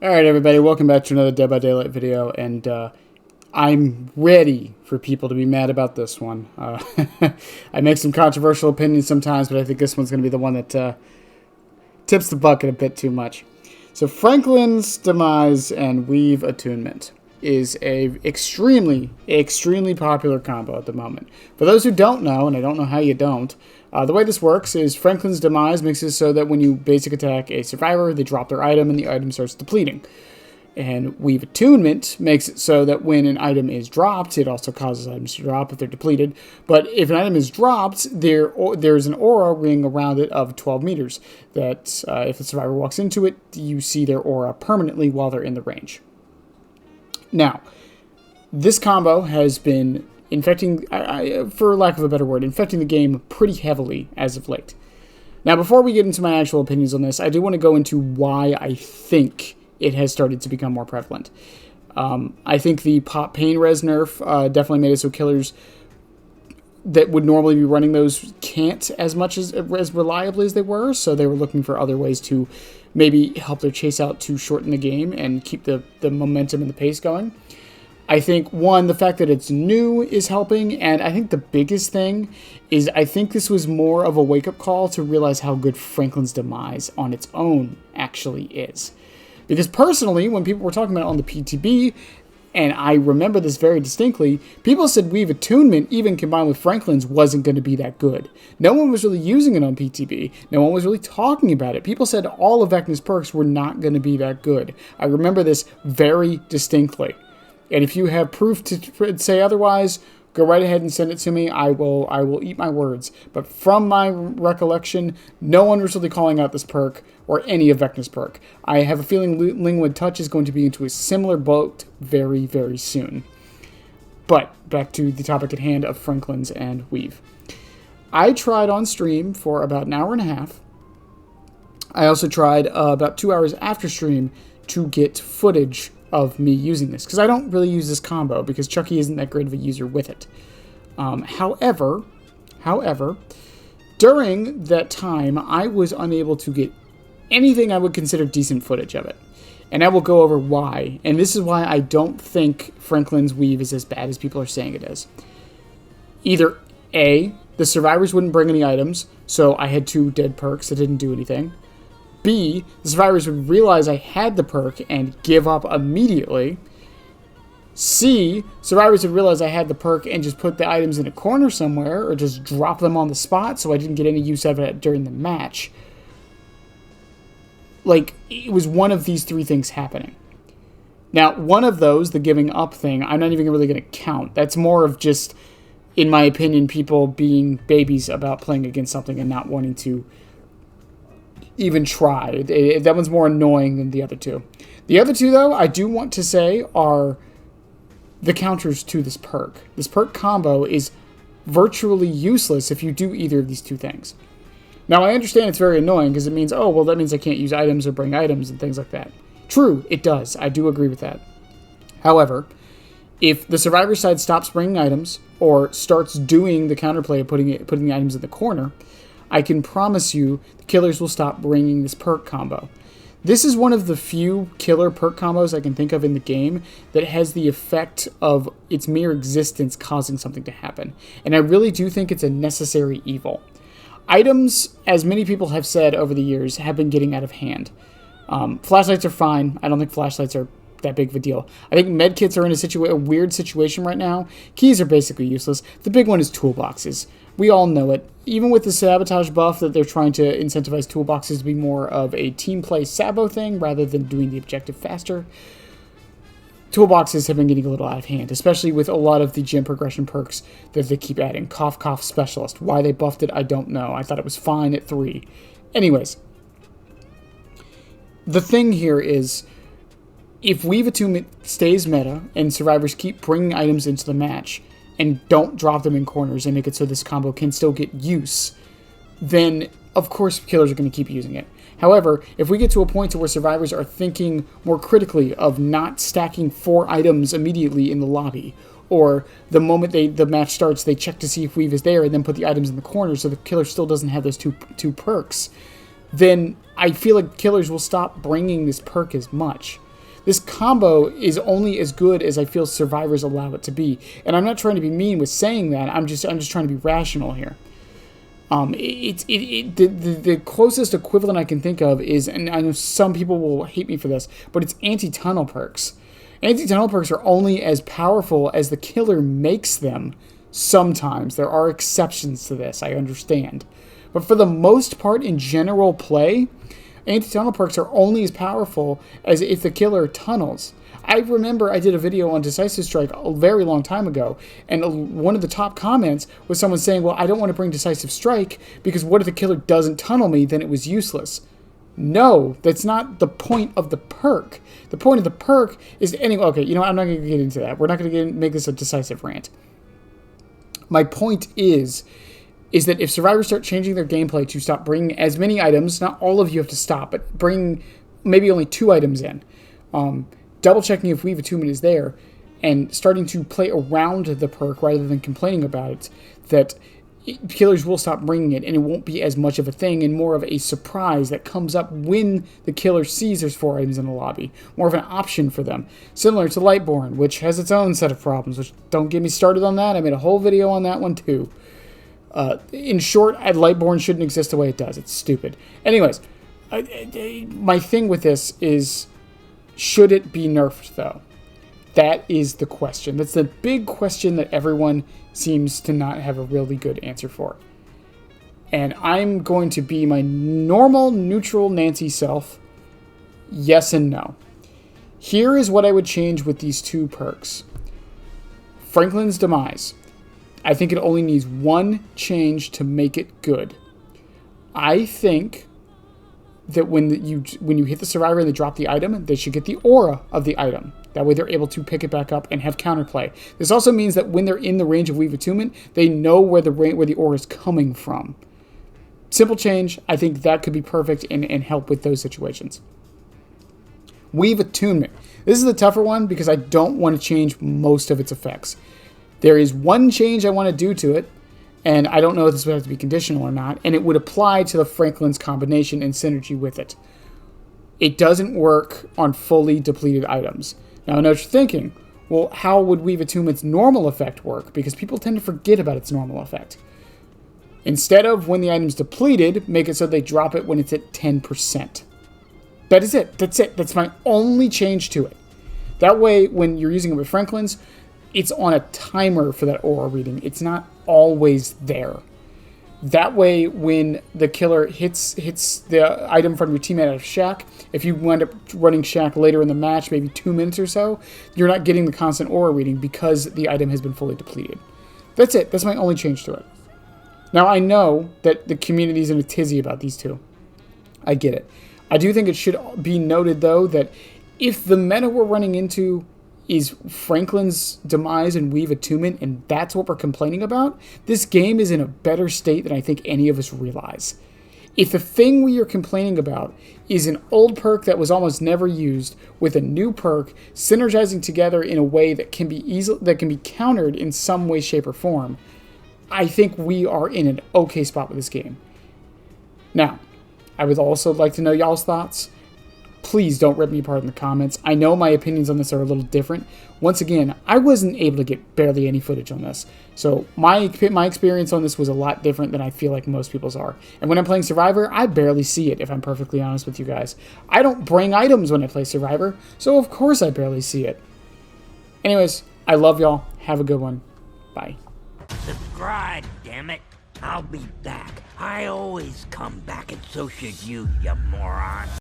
Alright everybody, welcome back to another Dead by Daylight video, and I'm ready for people to be mad about this one. I make some controversial opinions sometimes, but I think this one's going to be the one that tips the bucket a bit too much. So Franklin's Demise and Weave Attunement is a extremely popular combo at the moment. For those who don't know, and I don't know how you don't, the way this works is Franklin's Demise makes it so that when you basic attack a survivor, they drop their item and the item starts depleting. And Weave Attunement makes it so that when an item is dropped, it also causes items to drop if they're depleted. But if an item is dropped, there's an aura ring around it of 12 meters that if the survivor walks into it, you see their aura permanently while they're in the range. Now, this combo has been infecting, for lack of a better word, infecting the game pretty heavily as of late. Now, before we get into my actual opinions on this, I do want to go into why I think it has started to become more prevalent. I think the pop pain res nerf definitely made it so killers that would normally be running those can't as reliably as they were, so they were looking for other ways to maybe help their chase out to shorten the game and keep the momentum and the pace going. I think, one, the fact that it's new is helping, and I think the biggest thing is I think this was more of a wake-up call to realize how good Franklin's Demise on its own actually is. Because personally, when people were talking about it on the PTB, and I remember this very distinctly, people said Weave Attunement, even combined with Franklin's, wasn't going to be that good. No one was really using it on PTB. No one was really talking about it. People said all of Vecna's perks were not going to be that good. I remember this very distinctly. And if you have proof to say otherwise, go right ahead and send it to me. I will eat my words. But from my recollection, no one was really calling out this perk or any of Vecna's perk. I have a feeling Lingwood Touch is going to be into a similar boat very, very soon. But back to the topic at hand of Franklin's and Weave. I tried on stream for about an hour and a half. I also tried about 2 hours after stream to get footage of me using this, because I don't really use this combo because Chucky isn't that great of a user with it. However, during that time, I was unable to get anything I would consider decent footage of it. And I will go over why. And this is why I don't think Franklin's Weave is as bad as people are saying it is. Either A, the survivors wouldn't bring any items, so I had 2 dead perks that didn't do anything. B, the survivors would realize I had the perk and give up immediately. C, survivors would realize I had the perk and just put the items in a corner somewhere or just drop them on the spot so I didn't get any use of it during the match. Like, it was one of these 3 things happening. Now, one of those, the giving up thing, I'm not even really going to count. That's more of just, in my opinion, people being babies about playing against something and not wanting to even try. That one's more annoying than the other 2. The other 2, though, I do want to say are the counters to this perk. This perk combo is virtually useless if you do either of these 2 things. Now, I understand it's very annoying because it means, oh, well, that means I can't use items or bring items and things like that. True, it does. I do agree with that. However, if the survivor side stops bringing items or starts doing the counterplay of putting the items in the corner, I can promise you the killers will stop bringing this perk combo. This is one of the few killer perk combos I can think of in the game that has the effect of its mere existence causing something to happen. And I really do think it's a necessary evil. Items, as many people have said over the years, have been getting out of hand. Flashlights are fine. I don't think flashlights are that big of a deal. I think medkits are in a weird situation right now. Keys are basically useless. The big one is toolboxes. We all know it. Even with the sabotage buff that they're trying to incentivize toolboxes to be more of a team play sabo thing rather than doing the objective faster, toolboxes have been getting a little out of hand, especially with a lot of the gym progression perks that they keep adding. Cough, cough, specialist. Why they buffed it, I don't know. I thought it was fine at 3. Anyways, the thing here is, if Weave Attunement stays meta and survivors keep bringing items into the match and don't drop them in corners and make it so this combo can still get use, then of course killers are going to keep using it. However, if we get to a point to where survivors are thinking more critically of not stacking 4 items immediately in the lobby, or the moment the match starts, they check to see if Weave is there and then put the items in the corner so the killer still doesn't have those two perks, then I feel like killers will stop bringing this perk as much. This combo is only as good as I feel survivors allow it to be. And I'm not trying to be mean with saying that. I'm just trying to be rational here. The closest equivalent I can think of is, and I know some people will hate me for this, but it's anti-tunnel perks. Anti-tunnel perks are only as powerful as the killer makes them. Sometimes. There are exceptions to this, I understand. But for the most part, in general play, anti-tunnel perks are only as powerful as if the killer tunnels. I remember I did a video on Decisive Strike a very long time ago, and one of the top comments was someone saying, well, I don't want to bring Decisive Strike because what if the killer doesn't tunnel me, then it was useless. No, that's not the point of the perk. The point of the perk is, anyway, okay, you know what, I'm not going to get into that. We're not going to make this a decisive rant. My point is that if survivors start changing their gameplay to stop bringing as many items, not all of you have to stop, but bring maybe only 2 items in, double checking if Weave Attunement is there, and starting to play around the perk rather than complaining about it, that killers will stop bringing it, and it won't be as much of a thing and more of a surprise that comes up when the killer sees there's 4 items in the lobby. More of an option for them. Similar to Lightborn, which has its own set of problems, which don't get me started on that. I made a whole video on that one too. In short, Lightborn shouldn't exist the way it does. It's stupid. Anyways, my thing with this is, should it be nerfed though? That is the question. That's the big question that everyone seems to not have a really good answer for. And I'm going to be my normal, neutral Nancy self. Yes and no. Here is what I would change with these 2 perks. Franklin's Demise. I think it only needs 1 change to make it good. I think that when you hit the survivor and they drop the item, they should get the aura of the item. That way they're able to pick it back up and have counterplay. This also means that when they're in the range of Weave Attunement, they know where the aura is coming from. Simple change. I think that could be perfect and help with those situations. Weave Attunement. This is the tougher one because I don't want to change most of its effects. There is 1 change I want to do to it, and I don't know if this would have to be conditional or not, and it would apply to the Franklin's combination and synergy with it. It doesn't work on fully depleted items. Now, I know what you're thinking. Well, how would Weave Attunement's normal effect work? Because people tend to forget about its normal effect. Instead of when the item's depleted, make it so they drop it when it's at 10%. That is it. That's it. That's my only change to it. That way, when you're using it with Franklin's, it's on a timer for that aura reading. It's not always there. That way, when the killer hits the item from your teammate out of Shack, if you wind up running Shack later in the match, maybe 2 minutes or so, you're not getting the constant aura reading because the item has been fully depleted. That's it. That's my only change to it. Now, I know that the community's in a tizzy about these 2. I get it. I do think it should be noted, though, that if the meta we're running into is Franklin's Demise and Weave Attunement, and that's what we're complaining about, this game is in a better state than I think any of us realize. If the thing we are complaining about is an old perk that was almost never used with a new perk synergizing together in a way that can be countered in some way, shape, or form, I think we are in an okay spot with this game. Now, I would also like to know y'all's thoughts. Please don't rip me apart in the comments. I know my opinions on this are a little different. Once again, I wasn't able to get barely any footage on this. So my experience on this was a lot different than I feel like most people's are. And when I'm playing Survivor, I barely see it, if I'm perfectly honest with you guys. I don't bring items when I play Survivor, so of course I barely see it. Anyways, I love y'all. Have a good one. Bye. Subscribe, damn it. I'll be back. I always come back, and so should you, you moron.